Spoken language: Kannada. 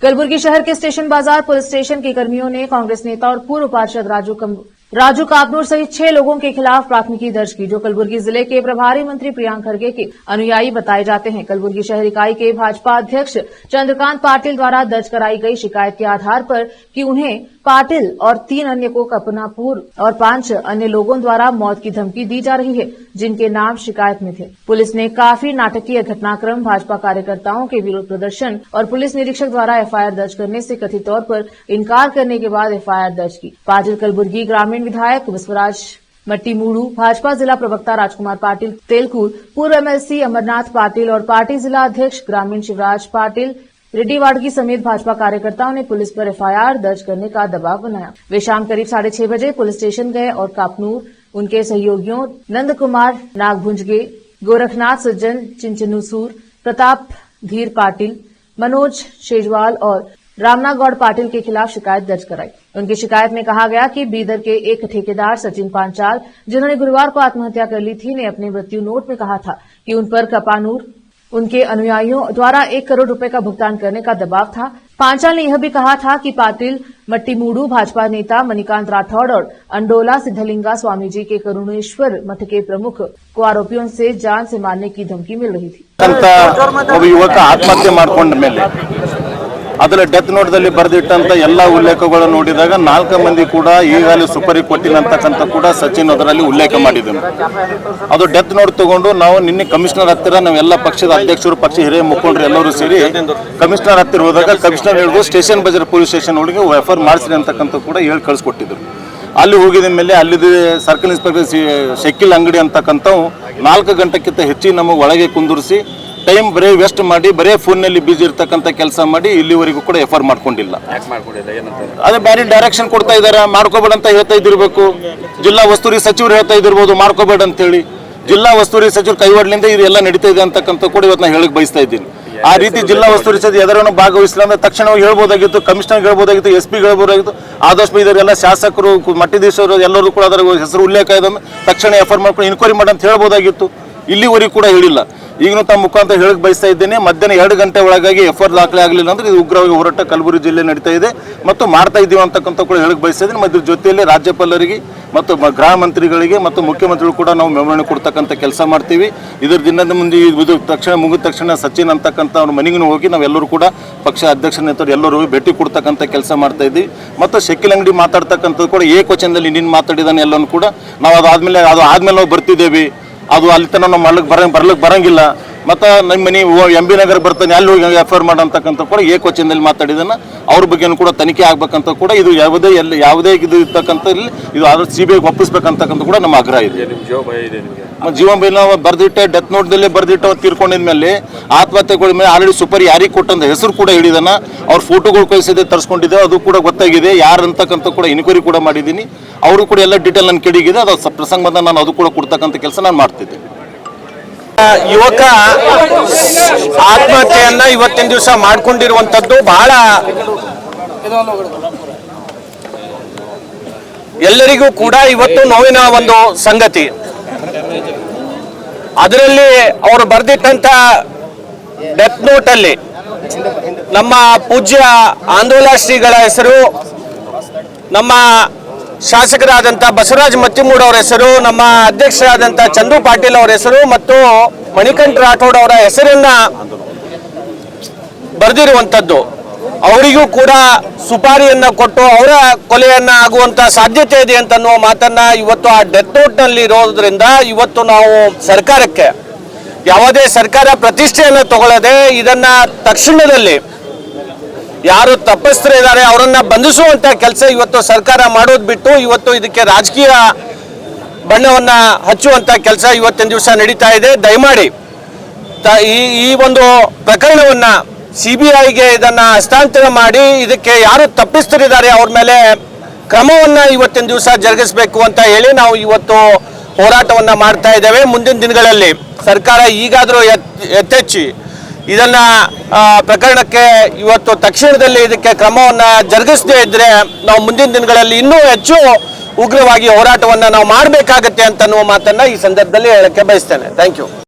कलबुर्गी शहर के स्टेशन बाजार पुलिस स्टेशन के कर्मियों ने कांग्रेस नेता और पूर्व पार्षद राजू कापनूर सहित 6 लोगों के खिलाफ प्राथमिकी दर्ज की, जो कलबुर्गी जिले के प्रभारी मंत्री प्रियांक खड़गे के अनुयायी बताए जाते हैं। कलबुर्गी शहर इकाई के भाजपा अध्यक्ष चंद्रकांत पाटिल द्वारा दर्ज कराई गई शिकायत के आधार पर कि उन्हें पाटिल और 3 अन्य को कपनापुर और 5 अन्य लोगों द्वारा मौत की धमकी दी जा रही है, जिनके नाम शिकायत में थे। पुलिस ने काफी नाटकीय घटनाक्रम, भाजपा कार्यकर्ताओं के विरोध प्रदर्शन और पुलिस निरीक्षक द्वारा एफआईआर दर्ज करने से कथित तौर पर इनकार करने के बाद एफआईआर दर्ज की। पाटिल कलबुर्गी ग्रामीण विधायक बसवराज मट्टीमूड़ू, भाजपा जिला प्रवक्ता राजकुमार पाटिल तेलकुर, पूर्व एमएलसी अमरनाथ पाटिल और पार्टी जिला अध्यक्ष ग्रामीण शिवराज पाटिल रेड्डीवाड़गी समेत भाजपा कार्यकर्ताओं ने पुलिस पर एफआईआर दर्ज करने का दबाव बनाया। वे शाम करीब 6:30 बजे पुलिस स्टेशन गए और कापनूर, उनके सहयोगियों नंद कुमार नागभुंजगे, गोरखनाथ सज्जन चिंचनूसूर, प्रताप धीर पाटिल, मनोज शेजवाल और रामनागौड़ पाटिल के खिलाफ शिकायत दर्ज कराई। उनकी शिकायत में कहा गया कि बीदर के एक ठेकेदार सचिन पांचाल, जिन्होंने गुरुवार को आत्महत्या कर ली थी, ने अपने मृत्यु नोट में कहा था कि उन पर कपानूर उनके अनुयायियों द्वारा 1 करोड़ रुपए का भुगतान करने का दबाव था। पांचाल ने यह भी कहा था कि पाटिल मट्टीमूड़ू, भाजपा नेता मणिकांत राठौड़ और अंडोला सिद्धलिंगा स्वामी जी के करुणेश्वर मठ के प्रमुख को आरोपियों से जान से मारने की धमकी मिल रही थी। युवक आत्महत्या ಅದರ ಡೆತ್ ನೋಟ್ದಲ್ಲಿ ಬರೆದಿಟ್ಟಂತ ಎಲ್ಲ ಉಲ್ಲೇಖಗಳು ನೋಡಿದಾಗ 4 ಮಂದಿ ಕೂಡ ಈಗಾಗಲೇ ಸುಪರಿ ಕೊಟ್ಟಿನಂತಕ್ಕಂತ ಕೂಡ ಸಚಿನ್ ಅದರಲ್ಲಿ ಉಲ್ಲೇಖ ಮಾಡಿದ್ರು. ಅದು ಡೆತ್ ನೋಟ್ ತಗೊಂಡು ನಾವು ನಿನ್ನೆ ಕಮಿಷನರ್ ಹತ್ತಿರ ನಾವೆಲ್ಲ ಪಕ್ಷದ ಅಧ್ಯಕ್ಷರು, ಪಕ್ಷ ಹಿರಿಯ ಮುಖಂಡರು ಎಲ್ಲರೂ ಸೇರಿ ಕಮಿಷನರ್ ಹತ್ತಿರ ಹೋದಾಗ ಕಮಿಷನರ್ ಹೇಳಿದ್ರು ಸ್ಟೇಷನ್ ಬಜಾರ್ ಪೊಲೀಸ್ ಸ್ಟೇಷನ್ ಒಳಗೆ ಎಫ್ಐಆರ್ ಮಾಡಿಸ್ರಿ ಅಂತಕ್ಕಂತ ಕೂಡ ಹೇಳಿ ಕಳಿಸ್ಕೊಟ್ಟಿದ್ರು. ಅಲ್ಲಿ ಹೋಗಿದ ಮೇಲೆ ಅಲ್ಲಿದ್ದು ಸರ್ಕಲ್ ಇನ್ಸ್ಪೆಕ್ಟರ್ ಶಕೀಲ್ ಅಂಗಡಿ ಅಂತಕ್ಕಂಥವು 4 ಗಂಟೆಕ್ಕಿಂತ ಹೆಚ್ಚಿಗೆ ನಮಗೆ ಒಳಗೆ ಕುಂದಿರಿಸಿ ಟೈಮ್ ಬರೀ ವೇಸ್ಟ್ ಮಾಡಿ ಬರೀ ಫೋನ್ನಲ್ಲಿ ಬಿಜಿ ಇರ್ತಕ್ಕಂಥ ಕೆಲಸ ಮಾಡಿ ಇಲ್ಲಿವರೆಗೂ ಕೂಡ ಎಫ್ಐಆರ್ ಮಾಡ್ಕೊಂಡಿಲ್ಲ. ಅದೇ ಬೇರೆ ಡೈರೆಕ್ಷನ್ ಕೊಡ್ತಾ ಇದ್ದಾರೆ, ಮಾಡ್ಕೋಬೇಡ ಅಂತ ಹೇಳ್ತಾ ಇದ್ದಿರಬೇಕು. ಜಿಲ್ಲಾ ಉಸ್ತುವಾರಿ ಸಚಿವರು ಹೇಳ್ತಾ ಇದ್ದಿರ್ಬೋದು ಮಾಡ್ಕೋಬೇಡ ಅಂತೇಳಿ. ಜಿಲ್ಲಾ ಉಸ್ತುವಾರಿ ಸಚಿವರು ಕೈವಾಡ್ಲಿಂದ ಇದೆಲ್ಲ ನಡೀತಾ ಇದೆ ಅಂತಕ್ಕಂಥ ಕೂಡ ಇವತ್ತು ನಾನು ಹೇಳಕ್ ಬಯಸ್ತಾ ಇದ್ದೀನಿ. ಆ ರೀತಿ ಜಿಲ್ಲಾ ಉಸ್ತುವಾರಿ ಸಚಿವರು ಎದರನ್ನು ಭಾಗವಹಿಸಿಲ್ಲ ಅಂದ್ರೆ ತಕ್ಷಣ ಹೇಳ್ಬೋದಾಗಿತ್ತು, ಕಮಿಷನರ್ ಹೇಳ್ಬೋದಾಗಿತ್ತು, SP ಹೇಳ್ಬೋದಾಗಿತ್ತು. ಆದಷ್ಟು ಇದರೆಲ್ಲ ಶಾಸಕರು, ಮಟ್ಟಿದೀಶರು ಎಲ್ಲರೂ ಕೂಡ ಅದರ ಹೆಸರು ಉಲ್ಲೇಖ ಇದೆ, ತಕ್ಷಣ ಎಫ್ಐಆರ್ ಮಾಡ್ಕೊಂಡು ಇನ್ಕ್ವೈರಿ ಮಾಡಿ ಅಂತ ಹೇಳ್ಬೋದಾಗಿತ್ತು. ಇಲ್ಲಿವರೆಗೂ ಕೂಡ ಹೇಳಿಲ್ಲ. ಈಗಲೂ ತಮ್ಮ ಮುಖಾಂತರ ಹೇಳಕ್ ಬಯಸ್ತಾ ಇದ್ದೇನೆ, ಮಧ್ಯಾಹ್ನ 2 ಗಂಟೆ ಒಳಗಾಗಿ ಎಫ್ಐಆರ್ ದಾಖಲೆ ಆಗಲಿಲ್ಲ ಅಂದ್ರೆ ಇದು ಉಗ್ರವಾಗಿ ಹೋರಾಟ ಕಲಬುರಗಿ ಜಿಲ್ಲೆ ನಡೀತಾ ಇದೆ ಮತ್ತು ಮಾಡ್ತಾ ಇದ್ದೀವಿ ಅಂತಕ್ಕಂಥ ಕೂಡ ಹೇಳಕ್ ಬಯಸ್ತಾ ಇದ್ದೀನಿ. ಮತ್ತು ಜೊತೆಯಲ್ಲಿ ರಾಜ್ಯಪಾಲರಿಗೆ ಮತ್ತು ಗೃಹ ಮಂತ್ರಿಗಳಿಗೆ ಮತ್ತು ಮುಖ್ಯಮಂತ್ರಿಗಳು ಕೂಡ ನಾವು ಮೆಮೊರಣೆ ಕೊಡ್ತಕ್ಕಂಥ ಕೆಲಸ ಮಾಡ್ತೀವಿ. ಇದರ ದಿನದ ಮುಂದೆ ಇದು ತಕ್ಷಣ ಮುಗಿದ ತಕ್ಷಣ ಸಚಿನ್ ಅಂತಕ್ಕಂಥ ಅವ್ರ ಮನೆಗೂ ಹೋಗಿ ನಾವೆಲ್ಲರೂ ಕೂಡ ಪಕ್ಷ ಅಧ್ಯಕ್ಷ ನೇತರು ಎಲ್ಲರೂ ಭೇಟಿ ಕೊಡ್ತಕ್ಕಂಥ ಕೆಲಸ ಮಾಡ್ತಾ ಇದ್ದೀವಿ. ಮತ್ತು ಶಕೀಲ್ ಅಂಗಡಿ ಮಾತಾಡ್ತಕ್ಕಂಥದ್ದು ಕೂಡ ಏಕವಚನದಲ್ಲಿ ನಿನ್ನ ಮಾತಾಡಿದಾನೆ ಎಲ್ಲನೂ ಕೂಡ ನಾವು ಅದಾದ್ಮೇಲೆ ನಾವು ಬರ್ತಿದ್ದೇವೆ. ಅದು ಅಲ್ಲಿ ತನಕ ನಾವು ಬರ್ಲಿಕ್ಕೆ ಬರಂಗಿಲ್ಲ. ಮತ್ತು ನಮ್ಮ ಮನೆ MB ನಗರ ಬರ್ತಾನೆ, ಅಲ್ಲಿ ಹೋಗಿ ಎಫ್ಐಆರ್ ಮಾಡಂತಕ್ಕಂಥ ಕೂಡ ಏಕವಚನದಲ್ಲಿ ಮಾತಾಡಿದಾನ. ಅವ್ರ ಬಗ್ಗೆನೂ ಕೂಡ ತನಿಖೆ ಆಗ್ಬೇಕಂತ ಕೂಡ ಇದು ಯಾವುದೇ ಇದು ಇರ್ತಕ್ಕಂಥ ಇದು ಆದ್ರೆ CBI ಒಪ್ಪಿಸ್ಬೇಕಂತಕ್ಕಂಥ ಕೂಡ ನಮ್ಮ ಆಗ್ರಹ ಇದೆ. ಜೀವ ಭಯ ನಾವು ಬರ್ದಿಟ್ಟೆ, ಡೆತ್ ನೋಟ್ದಲ್ಲೇ ಬರ್ದಿಟ್ಟು ತೀರ್ಕೊಂಡಿದ್ಮೇಲೆ ಆತ್ಮಹತ್ಯೆಗಳ ಮೇಲೆ ಆಲ್ರೆಡಿ ಸುಪರಿ ಯಾರಿಗೆ ಕೊಟ್ಟಂತ ಹೆಸರು ಕೂಡ ಹೇಳಿದಾನ. ಅವ್ರ ಫೋಟೋಗಳು ಕಳಿಸಿದೆ, ತರಿಸ್ಕೊಂಡಿದ್ದೆ, ಅದು ಕೂಡ ಗೊತ್ತಾಗಿದೆ. ಯಾರು ಅಂತಕ್ಕಂಥ ಕೂಡ ಇನ್ಕ್ವೈರಿ ಕೂಡ ಮಾಡಿದ್ದೀನಿ. ಅವರು ಕೂಡ ಎಲ್ಲ ಡೀಟೇಲ್ ನನ್ನ ಕೆಡಿಗಿದೆ. ಅದು ಪ್ರಸಂಗ ಬಂದ ನಾನು ಅದು ಕೂಡ ಕೊಡ್ತಕ್ಕಂಥ ಕೆಲಸ ನಾನು ಮಾಡ್ತಿದ್ದೆ. ಯುವಕ ಆತ್ಮಹತ್ಯೆಯನ್ನ ಇವತ್ತಿನ ದಿವಸ ಮಾಡ್ಕೊಂಡಿರುವಂತದ್ದು ಬಹಳ ಎಲ್ಲರಿಗೂ ಕೂಡ ಇವತ್ತು ನೋವಿನ ಒಂದು ಸಂಗತಿ. ಅದರಲ್ಲಿ ಅವರು ಬರೆದಿಟ್ಟಂತ ಡೆತ್ ನೋಟ್ ಅಲ್ಲಿ ನಮ್ಮ ಪೂಜ್ಯ ಆಂದೋಲ ಶ್ರೀಗಳ ಹೆಸರು, ನಮ್ಮ ಶಾಸಕರಾದಂಥ ಬಸವರಾಜ ಮತ್ತಿಮೂಡ್ ಅವರ ಹೆಸರು, ನಮ್ಮ ಅಧ್ಯಕ್ಷರಾದಂಥ ಚಂದು ಪಾಟೀಲ್ ಅವರ ಹೆಸರು ಮತ್ತು ಮಣಿಕಂಠ ರಾಠೋಡ್ ಅವರ ಹೆಸರನ್ನ ಬರೆದಿರುವಂಥದ್ದು. ಅವರಿಗೂ ಕೂಡ ಸುಪಾರಿಯನ್ನ ಕೊಟ್ಟು ಅವರ ಕೊಲೆಯನ್ನ ಆಗುವಂತ ಸಾಧ್ಯತೆ ಇದೆ ಅಂತ ಅನ್ನುವ ಮಾತನ್ನ ಇವತ್ತು ಆ ಡೆತ್ ನೋಟ್ ನಲ್ಲಿ ಇರೋದ್ರಿಂದ ಇವತ್ತು ನಾವು ಸರ್ಕಾರಕ್ಕೆ ಯಾವುದೇ ಸರ್ಕಾರ ಪ್ರತಿಷ್ಠೆಯನ್ನು ತಗೊಳ್ಳದೆ ಇದನ್ನ ತಕ್ಷಣದಲ್ಲಿ ಯಾರು ತಪ್ಪಿಸ್ತರಿದ್ದಾರೆ ಅವರನ್ನ ಬಂಧಿಸುವಂತ ಕೆಲಸ ಇವತ್ತು ಸರ್ಕಾರ ಮಾಡೋದು ಬಿಟ್ಟು ಇವತ್ತು ಇದಕ್ಕೆ ರಾಜಕೀಯ ಬಣ್ಣವನ್ನ ಹಚ್ಚುವಂತ ಕೆಲಸ ಇವತ್ತಿನ ದಿವಸ ನಡೀತಾ ಇದೆ. ದಯಮಾಡಿ ಈ ಒಂದು ಪ್ರಕರಣವನ್ನ CBIಗೆ ಇದನ್ನ ಹಸ್ತಾಂತರ ಮಾಡಿ ಇದಕ್ಕೆ ಯಾರು ತಪ್ಪಿಸ್ತರಿದ್ದಾರೆ ಅವ್ರ ಮೇಲೆ ಕ್ರಮವನ್ನ ಇವತ್ತಿನ ದಿವಸ ಜರುಗಿಸಬೇಕು ಅಂತ ಹೇಳಿ ನಾವು ಇವತ್ತು ಹೋರಾಟವನ್ನ ಮಾಡ್ತಾ ಇದ್ದೇವೆ. ಮುಂದಿನ ದಿನಗಳಲ್ಲಿ ಸರ್ಕಾರ ಈಗಾದರೂ ಎತ್ತೆಚ್ಚಿ ಇದನ್ನ ಪ್ರಕರಣಕ್ಕೆ ಇವತ್ತು ತಕ್ಷಣದಲ್ಲಿ ಇದಕ್ಕೆ ಕ್ರಮವನ್ನ ಜರುಗಿಸದೇ ಇದ್ರೆ ನಾವು ಮುಂದಿನ ದಿನಗಳಲ್ಲಿ ಇನ್ನೂ ಹೆಚ್ಚು ಉಗ್ರವಾಗಿ ಹೋರಾಟವನ್ನ ನಾವು ಮಾಡಬೇಕಾಗತ್ತೆ ಅಂತ ಅನ್ನುವ ಮಾತನ್ನ ಈ ಸಂದರ್ಭದಲ್ಲಿ ಹೇಳಕ್ಕೆ ಬಯಸ್ತೇನೆ. Thank you.